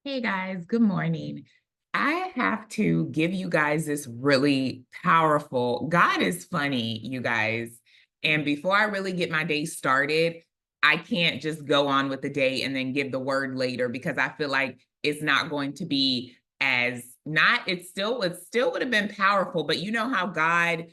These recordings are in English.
Hey guys, good morning. I have to give you guys this really powerful, God is funny, you guys. And before I really get my day started, I can't just go on with the day and then give the word later because I feel like it's not going to be as not, it still would have been powerful, but you know how God,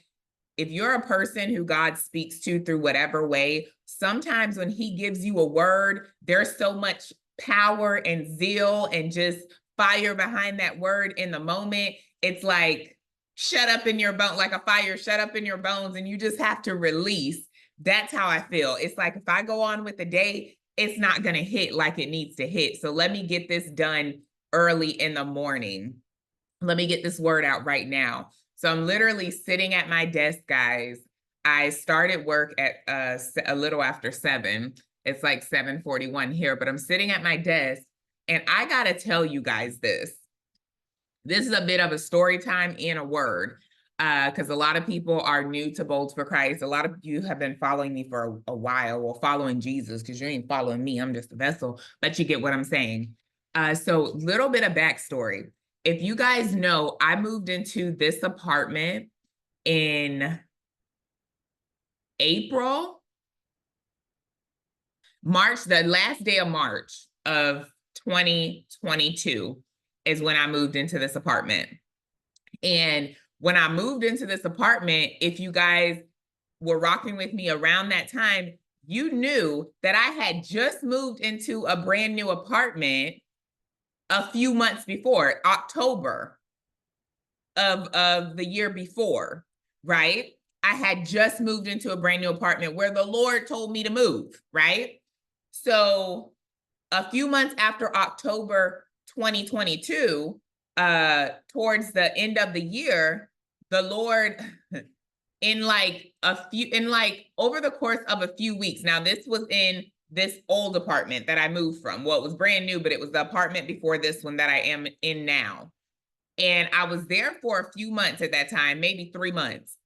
if you're a person who God speaks to through whatever way, sometimes when he gives you a word, there's so much power and zeal and just fire behind that word in the moment. It's like shut up in your bone, like a fire, shut up in your bones, and you just have to release. That's how I feel. It's like if I go on with the day, it's not going to hit like it needs to hit. So let me get this done early in the morning. Let me get this word out right now. So I'm literally sitting at my desk, guys. I started work at a little after 7. It's like 7:41 here, but I'm sitting at my desk and I got to tell you guys this. This is a bit of a story time in a word because a lot of people are new to Bold for Christ. A lot of you have been following me for a while, or following Jesus, because you ain't following me. I'm just a vessel, but you get what I'm saying. So little bit of backstory. If you guys know, I moved into this apartment in March, the last day of March of 2022 is when I moved into this apartment. And when I moved into this apartment, if you guys were rocking with me around that time, you knew that I had just moved into a brand new apartment a few months before, October of the year before, right? I had just moved into a brand new apartment where the Lord told me to move, right? So a few months after October 2022, towards the end of the year, the Lord in over the course of a few weeks. Now, this was in this old apartment that I moved from. Well, it was brand new, but it was the apartment before this one that I am in now. And I was there for a few months at that time, maybe 3 months.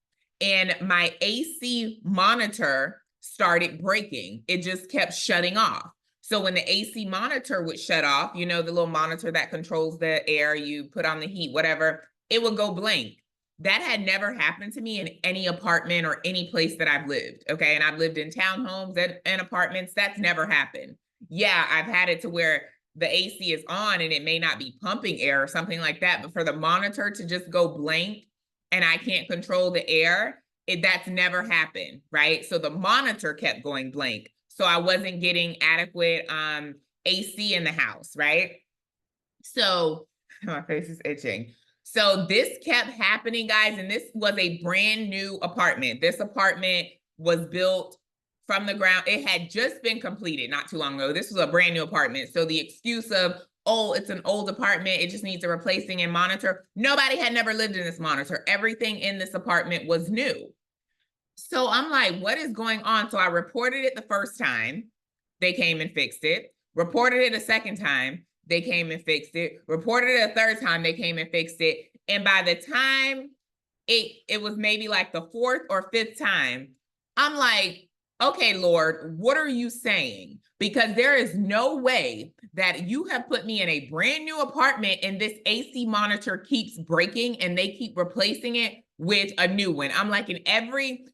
And my AC monitor started breaking. It just kept shutting off. So when the AC monitor would shut off, you know, the little monitor that controls the air, you put on the heat, whatever, it would go blank. That had never happened to me in any apartment or any place that I've lived. Okay. And I've lived in townhomes and apartments. That's never happened. Yeah, I've had it to where the AC is on and it may not be pumping air or something like that, but for the monitor to just go blank and I can't control the air, that's never happened, right? So the monitor kept going blank. So I wasn't getting adequate AC in the house, right? So my face is itching. So this kept happening, guys, and this was a brand new apartment. This apartment was built from the ground. It had just been completed not too long ago. This was a brand new apartment. So the excuse of, oh, it's an old apartment, it just needs a replacing and monitor. Nobody had never lived in this monitor. Everything in this apartment was new. So I'm like, what is going on? So I reported it the first time. They came and fixed it. Reported it a second time. They came and fixed it. Reported it a third time. They came and fixed it. And by the time it was maybe like the fourth or fifth time, I'm like, okay, Lord, what are you saying? Because there is no way that you have put me in a brand new apartment and this AC monitor keeps breaking and they keep replacing it with a new one. I'm like, in every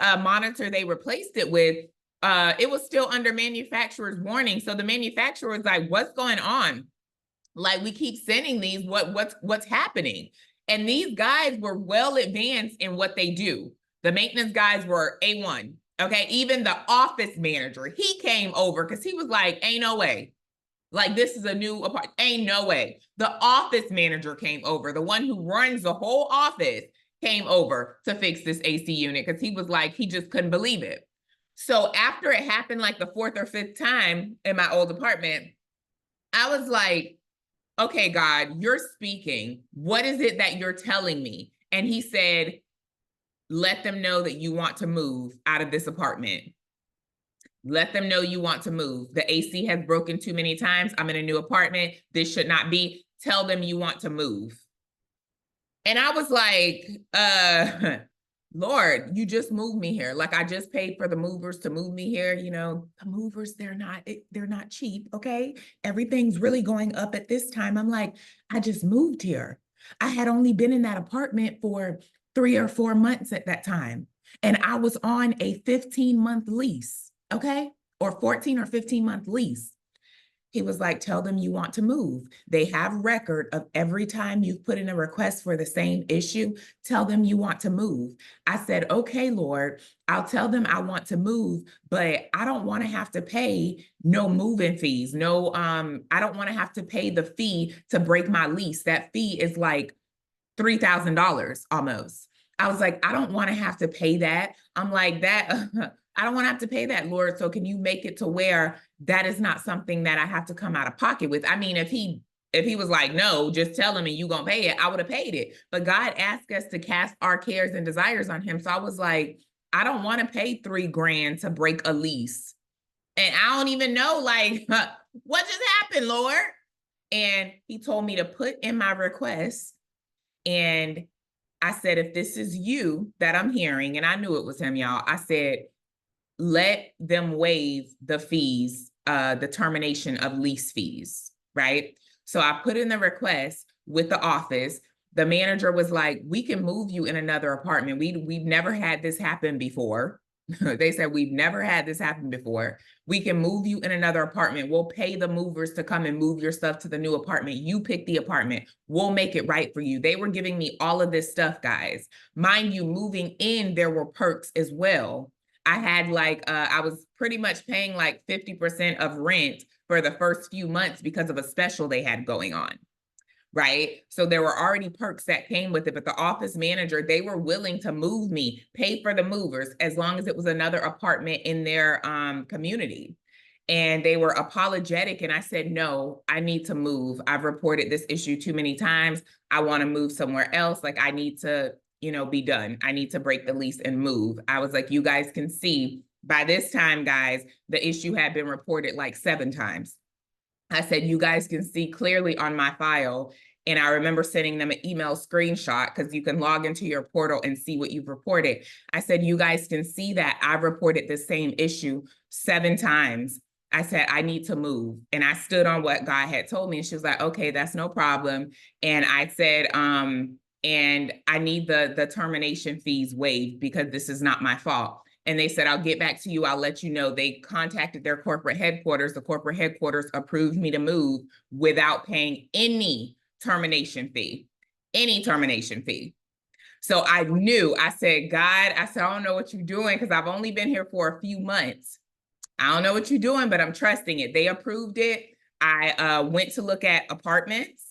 monitor they replaced it with, it was still under manufacturer's warning. So the manufacturer was like, what's going on? Like, we keep sending these, what's happening? And these guys were well advanced in what they do. The maintenance guys were A1. Okay, even the office manager, he came over because he was like, ain't no way. Like, this is a new apartment, ain't no way. The office manager came over. The one who runs the whole office came over to fix this AC unit because he was like, he just couldn't believe it. So after it happened like the fourth or fifth time in my old apartment, I was like, okay, God, you're speaking. What is it that you're telling me? And he said, let them know that you want to move out of this apartment. Let them know you want to move. The AC has broken too many times. I'm in a new apartment. This should not be. Tell them you want to move. And I was like, Lord, you just moved me here. Like, I just paid for the movers to move me here. You know, the movers, they're not cheap. Okay. Everything's really going up at this time. I'm like, I just moved here. I had only been in that apartment for 3 or 4 months at that time. And I was on a 15-month lease. Okay. Or 14 or 15-month lease. He was like, tell them you want to move. They have record of every time you've put in a request for the same issue. Tell them you want to move. I said, okay, Lord, I'll tell them I want to move, but I don't want to have to pay no moving fees. No, I don't want to have to pay the fee to break my lease. That fee is like $3,000 almost. I was like, I don't want to have to pay that. I'm like, that, I don't want to have to pay that, Lord. So can you make it to where that is not something that I have to come out of pocket with? I mean, if he was like, no, just tell him and you gonna pay it, I would have paid it. But God asked us to cast our cares and desires on him. So I was like, I don't want to pay $3,000 to break a lease. And I don't even know, like, what just happened, Lord? And he told me to put in my request. And I said, if this is you that I'm hearing, and I knew it was him, y'all, I said, let them waive the fees, the termination of lease fees, right? So I put in the request with the office. The manager was like, we can move you in another apartment. We've never had this happen before. They said, we've never had this happen before. We can move you in another apartment. We'll pay the movers to come and move your stuff to the new apartment. You pick the apartment. We'll make it right for you. They were giving me all of this stuff, guys. Mind you, moving in, there were perks as well. I had like, I was pretty much paying like 50% of rent for the first few months because of a special they had going on. Right. So there were already perks that came with it, but the office manager, they were willing to move me, pay for the movers, as long as it was another apartment in their community. And they were apologetic. And I said, no, I need to move. I've reported this issue too many times. I want to move somewhere else. Like, I need to, you know, be done. I need to break the lease and move. I was like, you guys can see by this time, guys, the issue had been reported like 7 times. I said, you guys can see clearly on my file. And I remember sending them an email screenshot, because you can log into your portal and see what you've reported. I said, you guys can see that I've reported the same issue 7 times. I said, I need to move. And I stood on what God had told me. And she was like, okay, that's no problem. And I said, and I need the termination fees waived because this is not my fault. And they said, I'll get back to you. I'll let you know. They contacted their corporate headquarters. The corporate headquarters approved me to move without paying any termination fee, So I knew, I said, God, I said, I don't know what you're doing, because I've only been here for a few months. I don't know what you're doing, but I'm trusting it. They approved it. I went to look at apartments.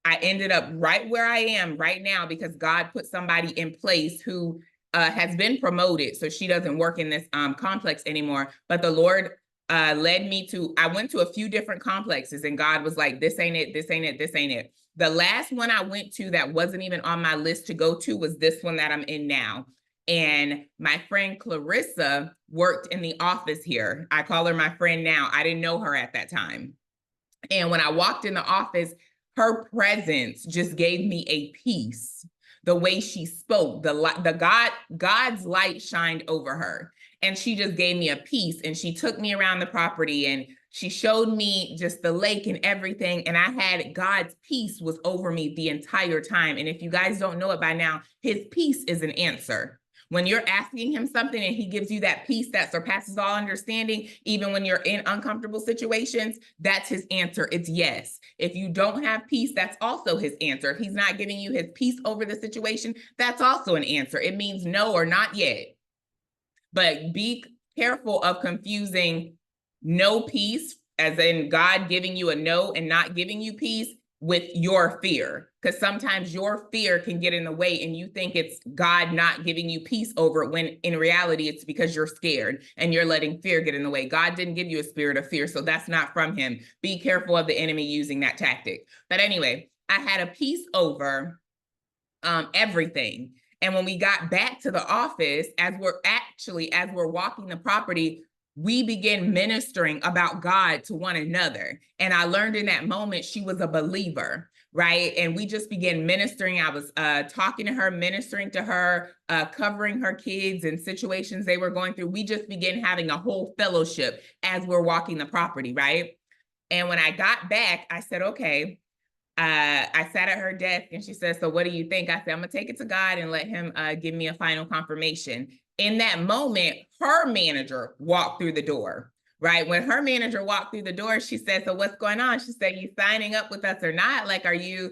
I ended up right where I am right now because God put somebody in place who has been promoted. So she doesn't work in this complex anymore. But the Lord led me to, I went to a few different complexes, and God was like, this ain't it, this ain't it, this ain't it. The last one I went to that wasn't even on my list to go to was this one that I'm in now. And my friend Clarissa worked in the office here. I call her my friend now. I didn't know her at that time. And when I walked in the office, her presence just gave me a peace. The way she spoke, God's light shined over her. And she just gave me a peace. And she took me around the property and she showed me just the lake and everything. And I had God's peace was over me the entire time. And if you guys don't know it by now, his peace is an answer. When you're asking him something and he gives you that peace that surpasses all understanding, even when you're in uncomfortable situations, that's his answer. It's yes. If you don't have peace, that's also his answer. If he's not giving you his peace over the situation, that's also an answer. It means no or not yet. But be careful of confusing no peace, as in God giving you a no and not giving you peace, with your fear. Because sometimes your fear can get in the way and you think it's God not giving you peace over it, when in reality it's because you're scared and you're letting fear get in the way. God didn't give you a spirit of fear, so that's not from him. Be careful of the enemy using that tactic. But anyway, I had a peace over everything. And when we got back to the office, as we're walking the property, we began ministering about God to one another. And I learned in that moment she was a believer. right? And we just began ministering. I was talking to her, ministering to her, covering her kids and situations they were going through. We just began having a whole fellowship as we're walking the property, right? And when I got back, I said, okay, I sat at her desk and she said, so what do you think? I said, I'm gonna take it to God and let him give me a final confirmation. In that moment, her manager walked through the door, right? When her manager walked through the door, she said, so what's going on? She said, you signing up with us or not? Like, are you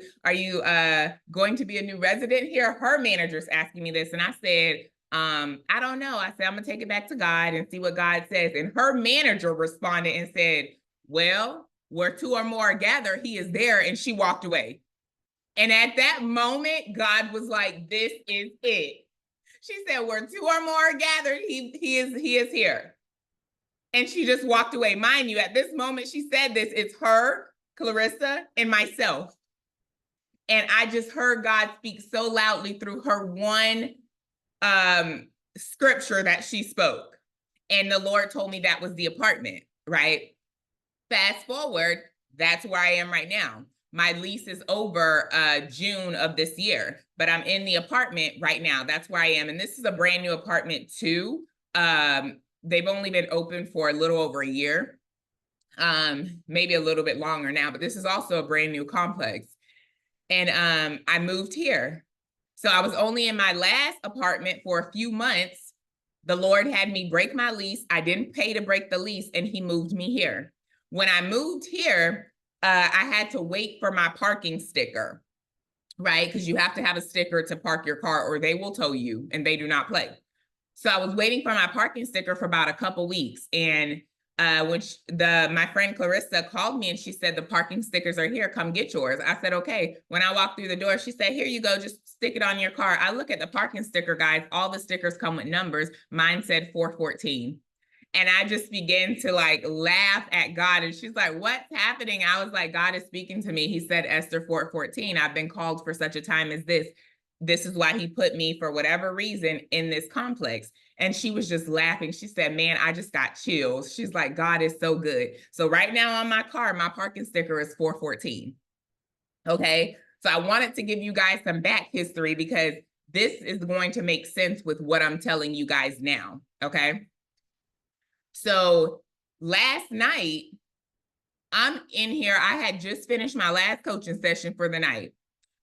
going to be a new resident here? Her manager's asking me this. And I said, I don't know. I said, I'm gonna take it back to God and see what God says. And her manager responded and said, well, where two or more gather, he is there. And she walked away. And at that moment, God was like, this is it. She said, where two or more gathered, he is here. And she just walked away. Mind you, at this moment, she said this, it's her, Clarissa, and myself. And I just heard God speak so loudly through her one scripture that she spoke. And the Lord told me that was the apartment, right? Fast forward, that's where I am right now. My lease is over June of this year, but I'm in the apartment right now. That's where I am. And this is a brand new apartment too. They've only been open for a little over a year, maybe a little bit longer now, but this is also a brand new complex. And I moved here. So I was only in my last apartment for a few months. The Lord had me break my lease. I didn't pay to break the lease, and he moved me here. When I moved here, I had to wait for my parking sticker, right? Because you have to have a sticker to park your car or they will tow you, and they do not play. So I was waiting for my parking sticker for about a couple weeks. And when my friend Clarissa called me and she said, the parking stickers are here, come get yours. I said, okay. When I walked through the door, she said, here you go, just stick it on your car. I look at the parking sticker, guys, all the stickers come with numbers. Mine said 414. And I just began to like laugh at God. And she's like, what's happening? I was like, God is speaking to me. He said, Esther 414, I've been called for such a time as this. This is why he put me, for whatever reason, in this complex. And she was just laughing. She said, man, I just got chills. She's like, God is so good. So right now on my car, my parking sticker is 414. Okay. So I wanted to give you guys some back history because this is going to make sense with what I'm telling you guys now. Okay. So last night, I'm in here. I had just finished my last coaching session for the night,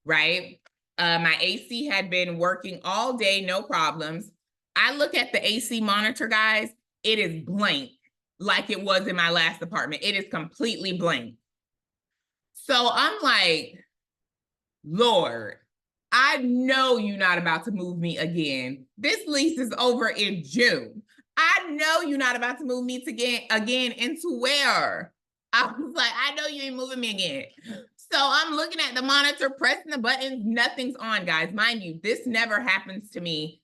right? My AC had been working all day, no problems. I look at the AC monitor, guys. It is blank, like it was in my last apartment. It is completely blank. So I'm like, Lord, I know you're not about to move me again. This lease is over in June. I know you're not about to move me again into where? I was like, I know you ain't moving me again. So I'm looking at the monitor, pressing the buttons, nothing's on, guys. Mind you, this never happens to me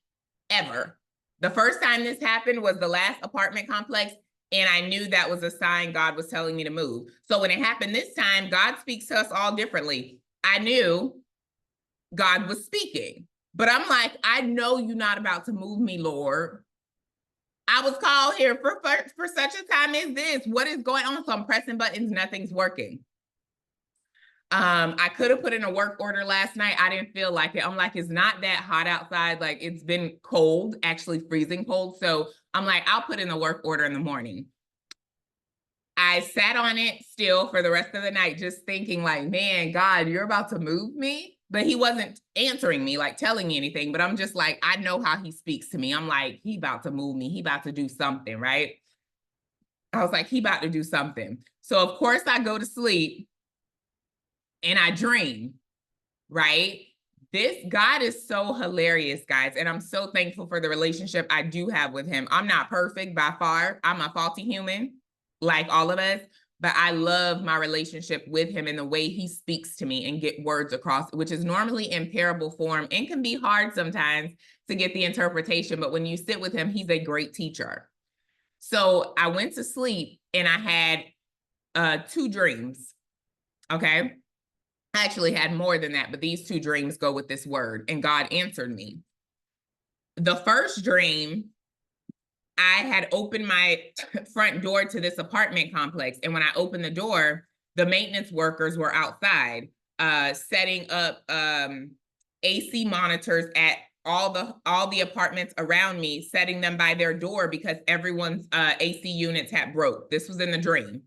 ever. The first time this happened was the last apartment complex, and I knew that was a sign God was telling me to move. So when it happened this time, God speaks to us all differently. I knew God was speaking, but I'm like, I know you're not about to move me, Lord. I was called here for such a time as this. What is going on? So I'm pressing buttons, nothing's working. I could have put in a work order last night. I didn't feel like it. I'm like, it's not that hot outside. Like, it's been cold, actually freezing cold. So I'm like, I'll put in a work order in the morning. I sat on it still for the rest of the night, just thinking like, man, God, you're about to move me. But he wasn't answering me, like telling me anything. But I'm just like, I know how he speaks to me. I'm like, he about to move me. He about to do something, right? I was like, he about to do something. So of course I go to sleep and I dream, right? This God is so hilarious, guys. And I'm so thankful for the relationship I do have with him. I'm not perfect by far. I'm a faulty human, like all of us. But I love my relationship with him and the way he speaks to me and get words across, which is normally in parable form and can be hard sometimes to get the interpretation. But when you sit with him, he's a great teacher. So I went to sleep and I had 2 dreams, okay? I actually had more than that, but these 2 dreams go with this word, and God answered me. The first dream, I had opened my front door to this apartment complex. And when I opened the door, the maintenance workers were outside setting up AC monitors at all the apartments around me, setting them by their door because everyone's AC units had broke. This was in the dream.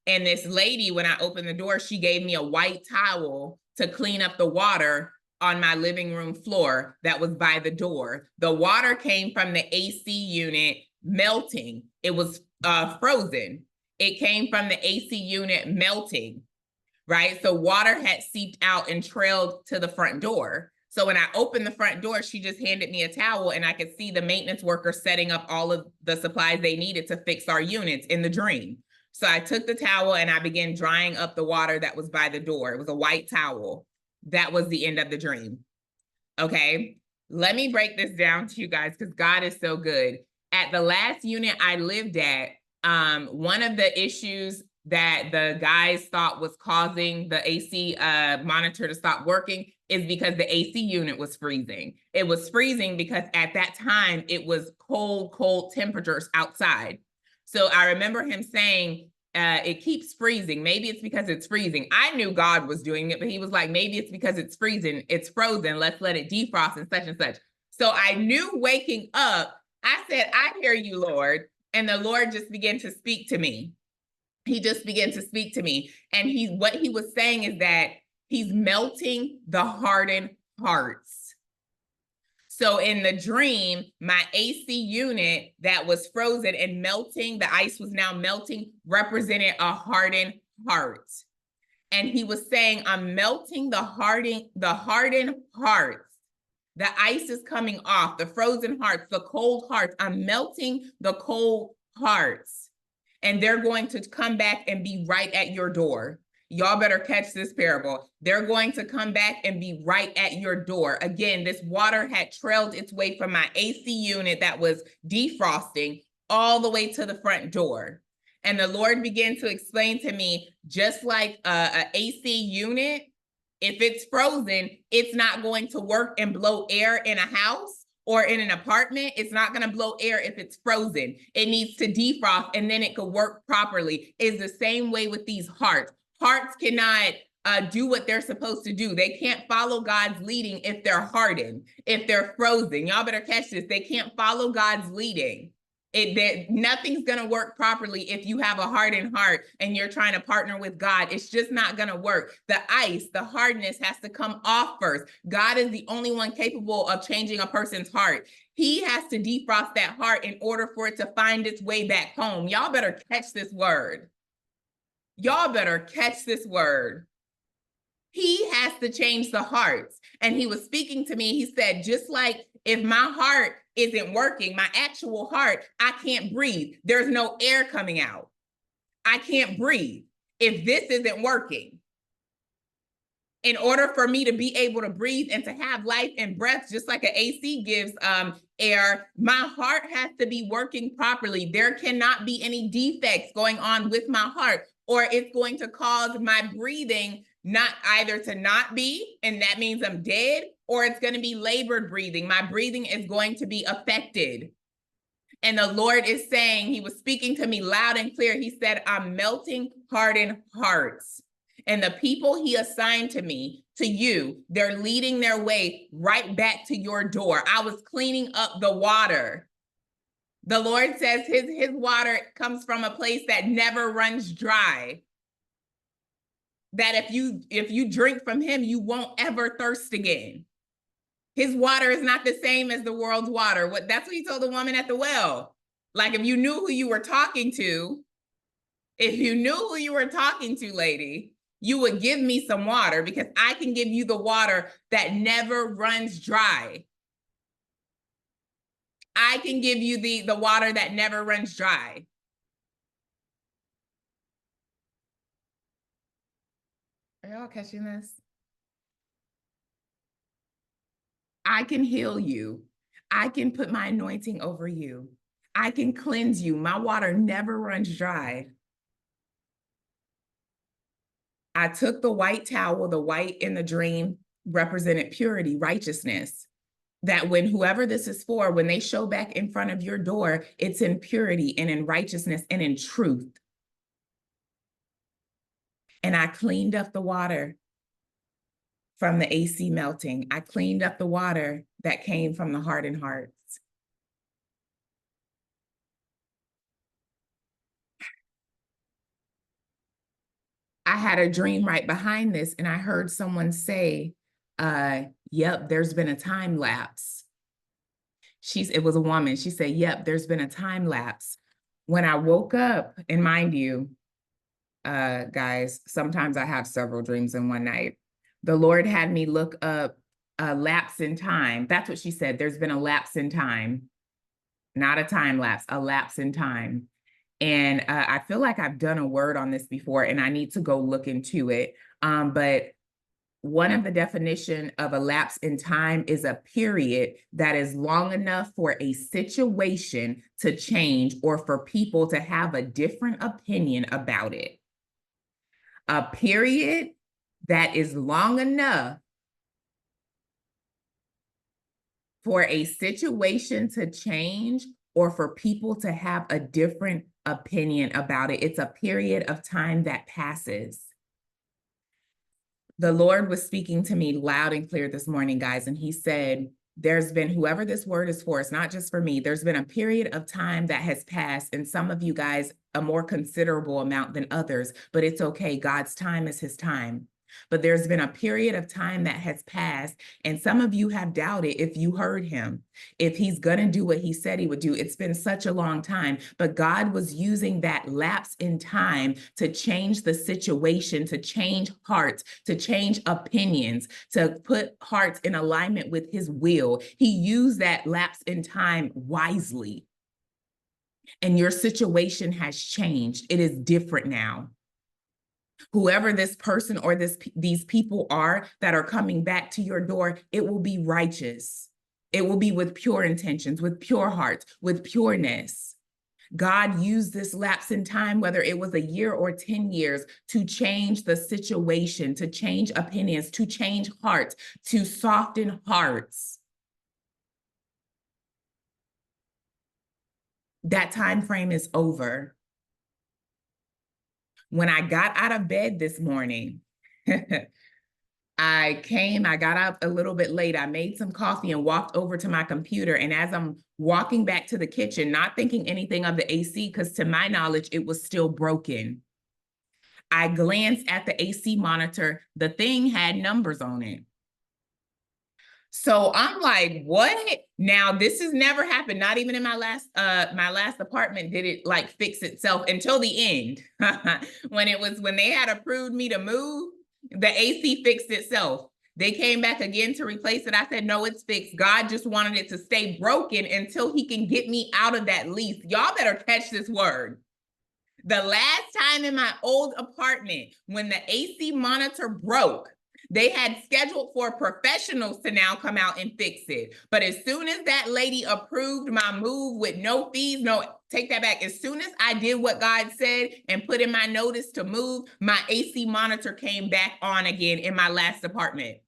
And this lady, when I opened the door, she gave me a white towel to clean up the water on my living room floor that was by the door. The water came from the AC unit melting. It was frozen. It came from the AC unit melting, right? So water had seeped out and trailed to the front door. So when I opened the front door, she just handed me a towel and I could see the maintenance worker setting up all of the supplies they needed to fix our units in the dream. So I took the towel and I began drying up the water that was by the door. It was a white towel. That was the end of the dream. Okay, let me break this down to you guys because God is so good. At the last unit I lived at, one of the issues that the guys thought was causing the AC monitor to stop working is because the AC unit was freezing. It was freezing because at that time it was cold temperatures outside. So I remember him saying, it keeps freezing. Maybe it's because it's freezing. I knew God was doing it, but he was like, maybe it's because it's freezing. It's frozen. Let's let it defrost and such and such. So I knew waking up, I said, I hear you, Lord. And the Lord just began to speak to me. He just began to speak to me. And what he was saying is that he's melting the hardened hearts. So in the dream, my AC unit that was frozen and melting, the ice was now melting, represented a hardened heart. And he was saying, I'm melting the hardened hearts. The ice is coming off, the frozen hearts, the cold hearts. I'm melting the cold hearts. And they're going to come back and be right at your door. Y'all better catch this parable. They're going to come back and be right at your door. Again, this water had trailed its way from my AC unit that was defrosting all the way to the front door. And the Lord began to explain to me, just like an AC unit, if it's frozen, it's not going to work and blow air in a house or in an apartment. It's not going to blow air if it's frozen. It needs to defrost and then it could work properly. It's the same way with these hearts. Hearts cannot do what they're supposed to do. They can't follow God's leading if they're hardened, if they're frozen. Y'all better catch this. They can't follow God's leading. Nothing's going to work properly if you have a hardened heart and you're trying to partner with God. It's just not going to work. The ice, the hardness has to come off first. God is the only one capable of changing a person's heart. He has to defrost that heart in order for it to find its way back home. Y'all better catch this word. Y'all better catch this word. He has to change the hearts. And he was speaking to me. He said, just like if my heart isn't working, my actual heart, I can't breathe. There's no air coming out. I can't breathe if this isn't working. In order for me to be able to breathe and to have life and breath, just like an AC gives air, my heart has to be working properly. There cannot be any defects going on with my heart, or it's going to cause my breathing not either to not be, and that means I'm dead, or it's going to be labored breathing. My breathing is going to be affected. And the Lord is saying, he was speaking to me loud and clear. He said, I'm melting hardened hearts. And the people he assigned to me, to you, they're leading their way right back to your door. I was cleaning up the water. The Lord says his water comes from a place that never runs dry. That if you drink from him, you won't ever thirst again. His water is not the same as the world's water. That's what he told the woman at the well. Like, if you knew who you were talking to, lady, you would give me some water, because I can give you the water that never runs dry. I can give you the water that never runs dry. Are y'all catching this? I can heal you. I can put my anointing over you. I can cleanse you. My water never runs dry. I took the white towel, the white in the dream represented purity, righteousness. That when whoever this is for, when they show back in front of your door, it's in purity and in righteousness and in truth. And I cleaned up the water. from the AC melting. I cleaned up the water that came from the hardened hearts. I had a dream right behind this, and I heard someone say, yep, there's been a time lapse. It was a woman. She said, yep, there's been a time lapse. When I woke up, and mind you, guys, sometimes I have several dreams in one night. The Lord had me look up a lapse in time. That's what she said. There's been a lapse in time, not a time lapse, a lapse in time. And I feel like I've done a word on this before, and I need to go look into it. But one of the definition of a lapse in time is a period that is long enough for a situation to change or for people to have a different opinion about it. A period that is long enough for a situation to change or for people to have a different opinion about it. It's a period of time that passes. The Lord was speaking to me loud and clear this morning, guys, and he said, there's been, whoever this word is for, it's not just for me, there's been a period of time that has passed, and some of you guys, a more considerable amount than others, but it's okay. God's time is his time. But there's been a period of time that has passed, and some of you have doubted if you heard him, if he's going to do what he said he would do. It's been such a long time, but God was using that lapse in time to change the situation, to change hearts, to change opinions, to put hearts in alignment with his will. He used that lapse in time wisely. And your situation has changed. It is different now. Whoever this person or these people are that are coming back to your door, it will be righteous. It will be with pure intentions, with pure hearts, with pureness. God used this lapse in time, whether it was a year or 10 years, to change the situation, to change opinions, to change hearts, to soften hearts. That time frame is over. When I got out of bed this morning, I got up a little bit late. I made some coffee and walked over to my computer. And as I'm walking back to the kitchen, not thinking anything of the AC, because to my knowledge, it was still broken. I glanced at the AC monitor. The thing had numbers on it. So I'm like, what? Now, this has never happened. Not even in my last apartment did it like fix itself until the end. When they had approved me to move, the AC fixed itself. They came back again to replace it. I said, no, it's fixed. God just wanted it to stay broken until he can get me out of that lease. Y'all better catch this word. The last time in my old apartment, when the AC monitor broke, they had scheduled for professionals to now come out and fix it. But as soon as that lady approved my move with no fees, take that back. As soon as I did what God said and put in my notice to move, my AC monitor came back on again in my last apartment.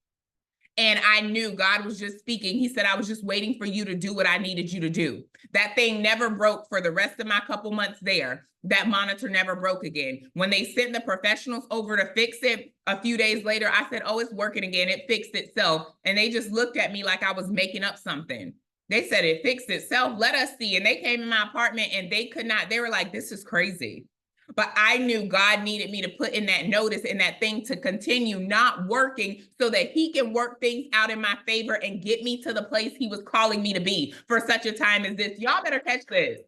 And I knew God was just speaking. He said, I was just waiting for you to do what I needed you to do. That thing never broke for the rest of my couple months there. That monitor never broke again. When they sent the professionals over to fix it a few days later, I said, oh, it's working again. It fixed itself. And they just looked at me like I was making up something. They said it fixed itself. Let us see. And they came in my apartment and they could not. They were like, this is crazy. But I knew God needed me to put in that notice and that thing to continue not working so that he can work things out in my favor and get me to the place he was calling me to be for such a time as this. Y'all better catch this.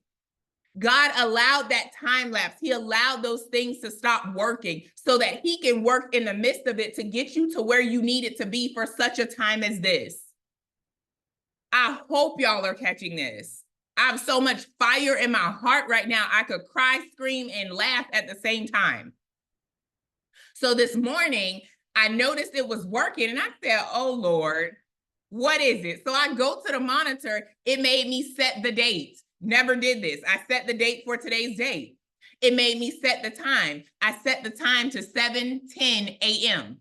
God allowed that time lapse. He allowed those things to stop working so that he can work in the midst of it to get you to where you need it to be for such a time as this. I hope y'all are catching this. I have so much fire in my heart right now. I could cry, scream, and laugh at the same time. So this morning, I noticed it was working and I said, oh Lord, what is it? So I go to the monitor. It made me set the date. Never did this. I set the date for today's date. It made me set the time. I set the time to 7:10 a.m.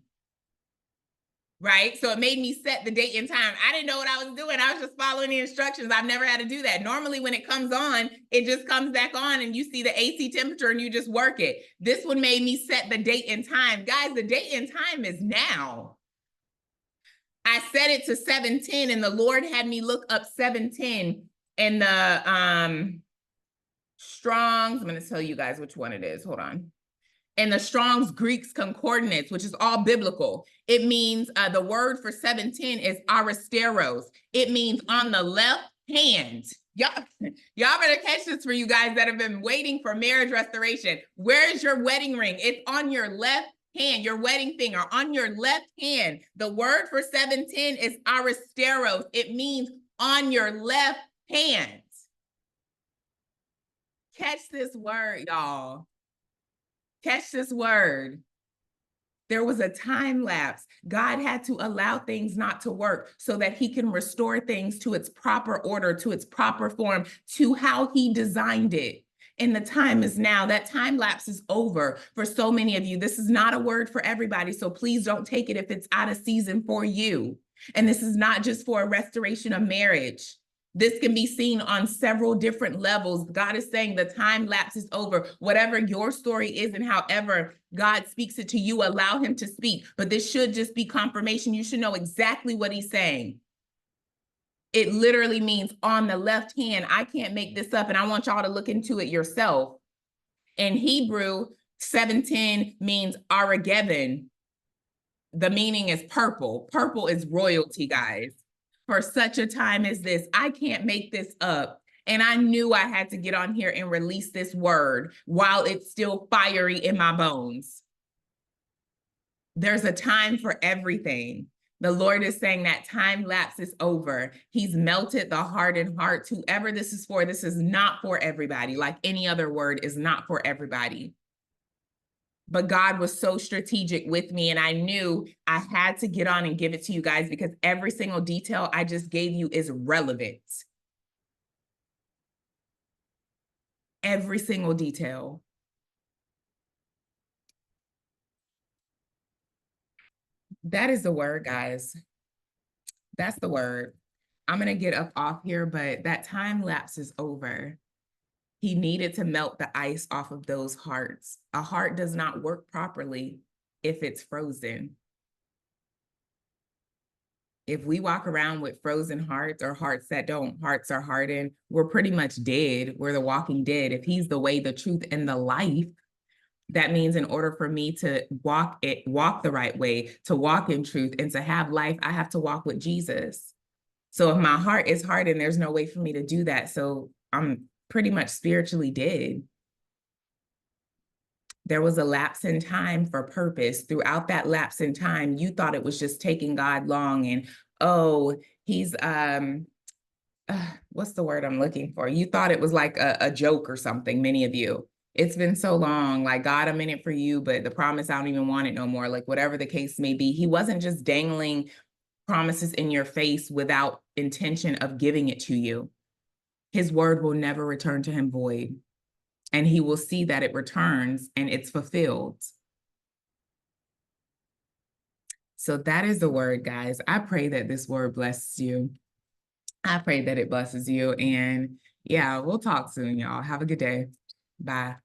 Right? So it made me set the date and time. I didn't know what I was doing. I was just following the instructions. I've never had to do that. Normally when it comes on, it just comes back on and you see the AC temperature and you just work it. This one made me set the date and time. Guys, the date and time is now. I set it to 710, and the Lord had me look up 710 in the Strong's. I'm going to tell you guys which one it is. Hold on. In the Strong's Greek's Concordance, which is all biblical. It means the word for 710 is aristeros. It means on the left hand. Y'all better catch this for you guys that have been waiting for marriage restoration. Where is your wedding ring? It's on your left hand, your wedding finger on your left hand. The word for 710 is aristeros. It means on your left hand. Catch this word, y'all. Catch this word. There was a time lapse. God had to allow things not to work so that he can restore things to its proper order, to its proper form, to how he designed it. And the time is now. That time lapse is over for so many of you. This is not a word for everybody, so please don't take it if it's out of season for you. And this is not just for a restoration of marriage. This can be seen on several different levels. God is saying the time lapse is over. Whatever your story is and however God speaks it to you, allow him to speak. But this should just be confirmation. You should know exactly what he's saying. It literally means on the left hand. I can't make this up, and I want y'all to look into it yourself. In Hebrew, 710 means Aragevin. The meaning is purple. Purple is royalty, guys. For such a time as this, I can't make this up. And I knew I had to get on here and release this word while it's still fiery in my bones. There's a time for everything. The Lord is saying that time lapse is over. He's melted the hardened hearts. Whoever this is for, this is not for everybody. Like any other word is not for everybody. But God was so strategic with me, and I knew I had to get on and give it to you guys because every single detail I just gave you is relevant. Every single detail. That is the word, guys. That's the word. I'm going to get up off here, but that time lapse is over. He needed to melt the ice off of those hearts. A heart does not work properly if it's frozen. If we walk around with frozen hearts or hearts that don't, hearts are hardened, we're pretty much dead. We're the walking dead. If he's the way, the truth, and the life, that means in order for me to walk the right way, to walk in truth, and to have life, I have to walk with Jesus. So if my heart is hardened, there's no way for me to do that. So I'm pretty much spiritually dead. There was a lapse in time for purpose. Throughout that lapse in time, you thought it was just taking God long and, oh, he's, what's the word I'm looking for? You thought it was like a joke or something, many of you. It's been so long, like, God, I'm in it for you, but the promise, I don't even want it no more. Like, whatever the case may be, he wasn't just dangling promises in your face without intention of giving it to you. His word will never return to him void, and he will see that it returns and it's fulfilled. So that is the word, guys. I pray that this word blesses you. I pray that it blesses you. And yeah, we'll talk soon, y'all. Have a good day. Bye.